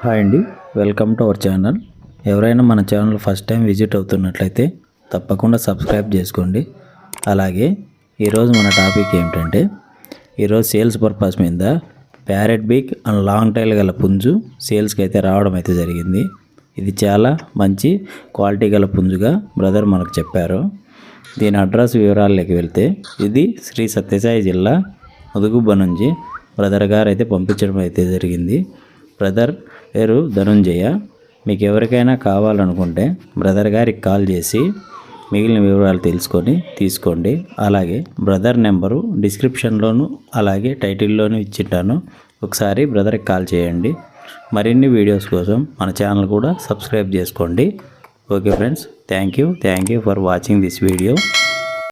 Hi అండి, welcome to our channel. ఎవరైనా మన ఛానల్ ఫస్ట్ టైం విజిట్ అవుతున్నట్లయితే తప్పకుండా సబ్స్క్రైబ్ చేసుకోండి. అలాగే ఈరోజు మన టాపిక్ ఏమిటంటే, ఈరోజు సేల్స్ పర్పస్ మీద ప్యారెట్ బీక్ అండ్ లాంగ్ టైల్ గల పుంజు సేల్స్కి అయితే రావడం అయితే జరిగింది. ఇది చాలా మంచి క్వాలిటీ గల పుంజుగా బ్రదర్ మనకు చెప్పారు. దీని అడ్రస్ వివరాల్లోకి వెళ్తే, ఇది శ్రీ సత్యసాయి జిల్లా ముదుగుబ్బ నుంచి బ్రదర్ గారు అయితే పంపించడం అయితే జరిగింది. బ్రదర్ పేరు ధనుంజయ. మీకు ఎవరికైనా కావాలనుకుంటే బ్రదర్ గారికి కాల్ చేసి మిగిలిన వివరాలు తెలుసుకొని తీసుకోండి. అలాగే బ్రదర్ నెంబరు డిస్క్రిప్షన్లోను అలాగే టైటిల్లోనూ ఇచ్చింటాను. ఒకసారి బ్రదర్కి కాల్ చేయండి. మరిన్ని వీడియోస్ కోసం మన ఛానల్ కూడా సబ్స్క్రైబ్ చేసుకోండి. Okay friends, thank you for watching this video.